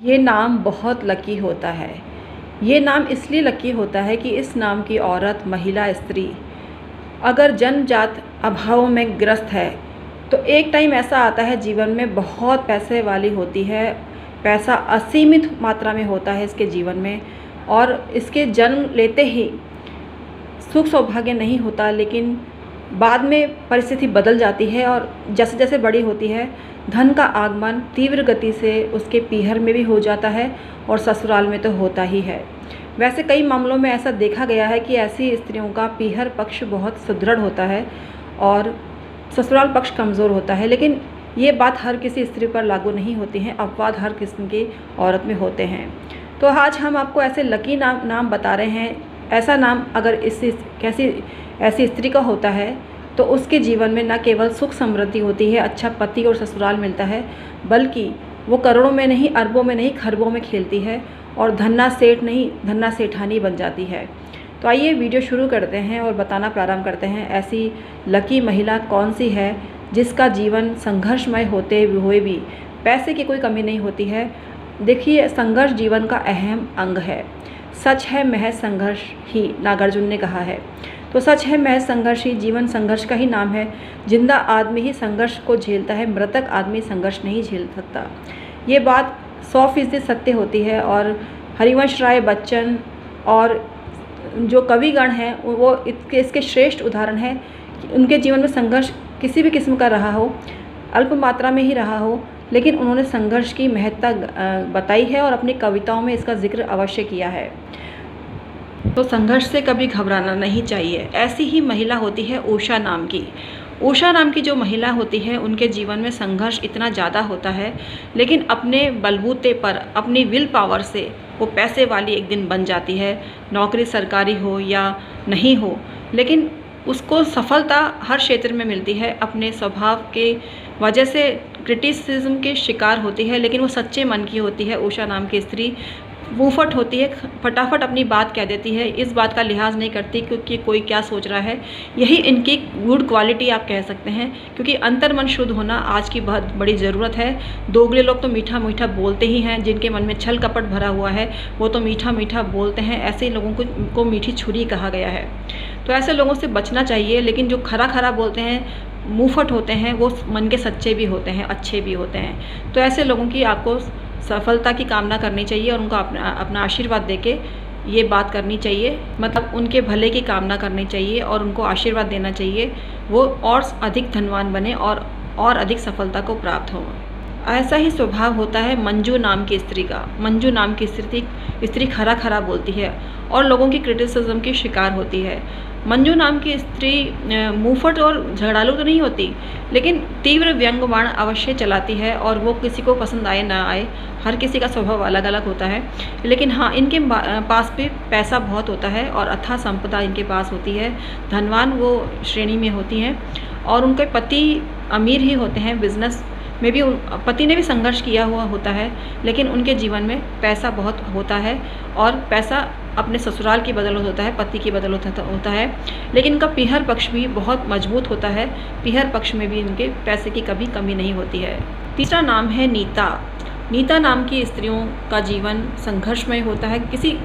ये नाम बहुत लकी होता है। ये नाम इसलिए लकी होता है कि इस नाम की औरत, महिला, स्त्री अगर जन्मजात अभावों में ग्रस्त है तो एक टाइम ऐसा आता है जीवन में, बहुत पैसे वाली होती है, पैसा असीमित मात्रा में होता है इसके जीवन में, और इसके जन्म लेते ही सुख सौभाग्य नहीं होता, लेकिन बाद में परिस्थिति बदल जाती है और जैसे जैसे बड़ी होती है धन का आगमन तीव्र गति से उसके पीहर में भी हो जाता है और ससुराल में तो होता ही है। वैसे कई मामलों में ऐसा देखा गया है कि ऐसी स्त्रियों का पीहर पक्ष बहुत सुदृढ़ होता है और ससुराल पक्ष कमज़ोर होता है, लेकिन ये बात हर किसी स्त्री पर लागू नहीं होती है, अपवाद हर किस्म की औरत में होते हैं। तो आज हम आपको ऐसे लकी नाम बता रहे हैं। ऐसा नाम अगर ऐसी स्त्री का होता है तो उसके जीवन में न केवल सुख समृद्धि होती है, अच्छा पति और ससुराल मिलता है, बल्कि वो करोड़ों में नहीं, अरबों में नहीं, खरबों में खेलती है और धन्ना सेठ नहीं, धन्ना सेठानी बन जाती है। तो आइए वीडियो शुरू करते हैं और बताना प्रारंभ करते हैं ऐसी लकी महिला कौन सी है जिसका जीवन संघर्षमय होते हुए भी पैसे की कोई कमी नहीं होती है। देखिए, संघर्ष जीवन का अहम अंग है। सच है महज संघर्ष ही, नागार्जुन ने कहा है। तो सच है महज संघर्ष ही, जीवन संघर्ष का ही नाम है। जिंदा आदमी ही संघर्ष को झेलता है, मृतक आदमी संघर्ष नहीं झेल सकता। ये बात 100% सत्य होती है और हरिवंश राय बच्चन और जो कविगण हैं वो इसके श्रेष्ठ उदाहरण हैं। उनके जीवन में संघर्ष किसी भी किस्म का रहा हो, अल्प मात्रा में ही रहा हो, लेकिन उन्होंने संघर्ष की महत्ता बताई है और अपनी कविताओं में इसका जिक्र अवश्य किया है। तो संघर्ष से कभी घबराना नहीं चाहिए। ऐसी ही महिला होती है उषा नाम की। उषा नाम की जो महिला होती है उनके जीवन में संघर्ष इतना ज़्यादा होता है, लेकिन अपने बलबूते पर, अपनी विल पावर से वो पैसे वाली एक दिन बन जाती है। नौकरी सरकारी हो या नहीं हो, लेकिन उसको सफलता हर क्षेत्र में मिलती है। अपने स्वभाव के वजह से क्रिटिसिज्म के शिकार होती है, लेकिन वो सच्चे मन की होती है। उषा नाम की स्त्री मुंहफट होती है, फटाफट अपनी बात कह देती है, इस बात का लिहाज नहीं करती क्योंकि कोई क्या सोच रहा है। यही इनकी गुड क्वालिटी आप कह सकते हैं, क्योंकि अंतर्मन शुद्ध होना आज की बहुत बड़ी ज़रूरत है। दोगले लोग तो मीठा मीठा बोलते ही हैं, जिनके मन में छल कपट भरा हुआ है वो तो मीठा मीठा बोलते हैं। ऐसे लोगों को मीठी छुरी कहा गया है। तो ऐसे लोगों से बचना चाहिए, लेकिन जो खरा खरा बोलते हैं, मुंहफट होते हैं, वो मन के सच्चे भी होते हैं, अच्छे भी होते हैं। तो ऐसे लोगों की आपको सफलता की कामना करनी चाहिए और उनको अपना आशीर्वाद देके ये बात करनी चाहिए, मतलब उनके भले की कामना करनी चाहिए और उनको आशीर्वाद देना चाहिए, वो और अधिक धनवान बने और अधिक सफलता को प्राप्त हो। ऐसा ही स्वभाव होता है मंजू नाम की स्त्री का। मंजू नाम की स्त्री खरा खरा बोलती है और लोगों की क्रिटिसिज्म की शिकार होती है। मंजू नाम की स्त्री मुंहफट और झगड़ालू तो नहीं होती, लेकिन तीव्र व्यंग्यबाण अवश्य चलाती है और वो किसी को पसंद आए ना आए, हर किसी का स्वभाव अलग अलग होता है। लेकिन हाँ, इनके पास भी पैसा बहुत होता है और अथाह संपदा इनके पास होती है। धनवान वो श्रेणी में होती हैं और उनके पति अमीर ही होते हैं। बिजनेस में भी पति ने भी संघर्ष किया हुआ होता है, लेकिन उनके जीवन में पैसा बहुत होता है और पैसा अपने ससुराल की बदौलत होता है, पति की बदौलत होता है। लेकिन इनका पीहर पक्ष भी बहुत मजबूत होता है। पीहर पक्ष में भी इनके पैसे की कभी कमी नहीं होती है। तीसरा नाम है नीता। नीता नाम की स्त्रियों का जीवन संघर्षमय होता है। किसी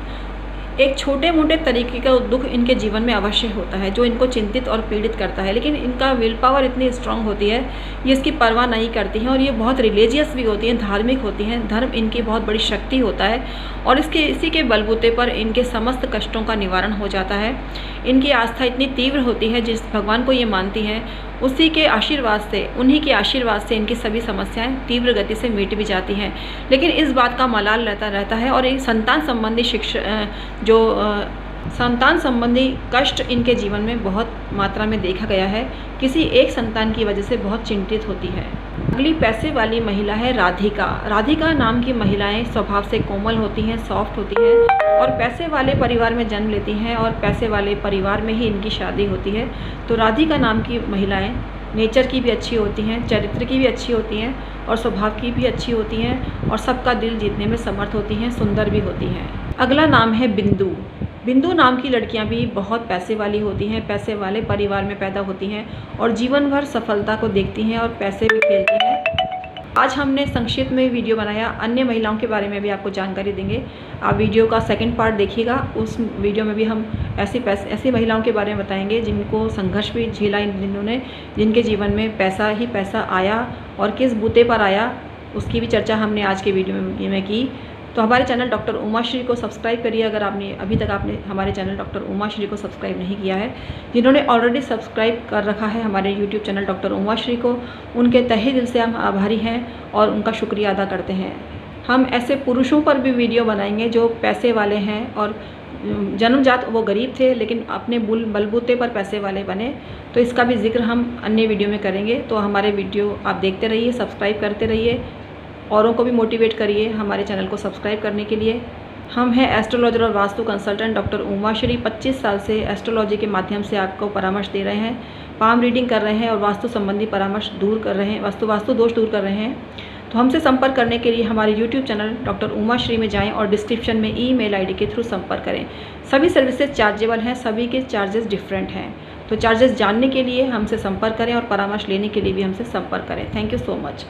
एक छोटे मोटे तरीके का दुख इनके जीवन में अवश्य होता है जो इनको चिंतित और पीड़ित करता है, लेकिन इनका विल पावर इतनी स्ट्रांग होती है, ये इसकी परवाह नहीं करती हैं और ये बहुत रिलीजियस भी होती हैं, धार्मिक होती हैं। धर्म इनकी बहुत बड़ी शक्ति होता है और इसी के बलबूते पर इनके समस्त कष्टों का निवारण हो जाता है। इनकी आस्था इतनी तीव्र होती है, जिस भगवान को ये मानती हैं उन्हीं के आशीर्वाद से इनकी सभी समस्याएं तीव्र गति से मिट भी जाती हैं। लेकिन इस बात का मलाल रहता है और एक संतान संबंधी कष्ट इनके जीवन में बहुत मात्रा में देखा गया है। किसी एक संतान की वजह से बहुत चिंतित होती है। अगली पैसे वाली महिला है राधिका। राधिका नाम की महिलाएं स्वभाव से कोमल होती हैं, सॉफ्ट होती हैं और पैसे वाले परिवार में जन्म लेती हैं और पैसे वाले परिवार में ही इनकी शादी होती है। तो राधिका नाम की महिलाएं नेचर की भी अच्छी होती हैं, चरित्र की भी अच्छी होती हैं और स्वभाव की भी अच्छी होती हैं और सबका दिल जीतने में समर्थ होती हैं, सुंदर भी होती हैं। अगला नाम है बिंदु। बिंदु नाम की लड़कियां भी बहुत पैसे वाली होती हैं, पैसे वाले परिवार में पैदा होती हैं और जीवन भर सफलता को देखती हैं और पैसे भी खेलती हैं आज हमने संक्षिप्त में वीडियो बनाया, अन्य महिलाओं के बारे में भी आपको जानकारी देंगे। आप वीडियो का सेकंड पार्ट देखिएगा, उस वीडियो में भी हम ऐसी महिलाओं के बारे में बताएंगे जिनको संघर्ष भी झेला, जिन्होंने जिनके जीवन में पैसा ही पैसा आया और किस बूते पर आया, उसकी भी चर्चा हमने आज के वीडियो में की। तो हमारे चैनल डॉक्टर उमा श्री को सब्सक्राइब करिए अगर अभी तक आपने हमारे चैनल डॉक्टर उमा श्री को सब्सक्राइब नहीं किया है। जिन्होंने ऑलरेडी सब्सक्राइब कर रखा है हमारे YouTube channel doctor Uma Shri को, उनके तहे दिल से हम आभारी हैं और उनका शुक्रिया अदा करते हैं। हम ऐसे पुरुषों पर भी वीडियो बनाएंगे जो पैसे वाले हैं और जन्मजात वो गरीब थे लेकिन अपने बलबूते पर पैसे वाले बने, तो इसका भी जिक्र हम अन्य वीडियो में करेंगे। तो हमारे वीडियो आप देखते रहिए, सब्सक्राइब करते रहिए, औरों को भी मोटिवेट करिए हमारे चैनल को सब्सक्राइब करने के लिए। हम हैं एस्ट्रोलॉजर और वास्तु कंसल्टेंट डॉक्टर उमा श्री। 25 साल से एस्ट्रोलॉजी के माध्यम से आपको परामर्श दे रहे हैं, पाम रीडिंग कर रहे हैं और वास्तु संबंधी परामर्श दूर कर रहे हैं, वास्तु दोष दूर कर रहे हैं। तो हमसे संपर्क करने के लिए हमारे YouTube channel doctor Uma Shri में जाएं और डिस्क्रिप्शन में ईमेल आईडी के थ्रू संपर्क करें। सभी सर्विसेज चार्जेबल हैं, सभी के चार्जेस डिफरेंट हैं। तो चार्जेस जानने के लिए हमसे संपर्क करें और परामर्श लेने के लिए भी हमसे संपर्क करें। Thank you so much.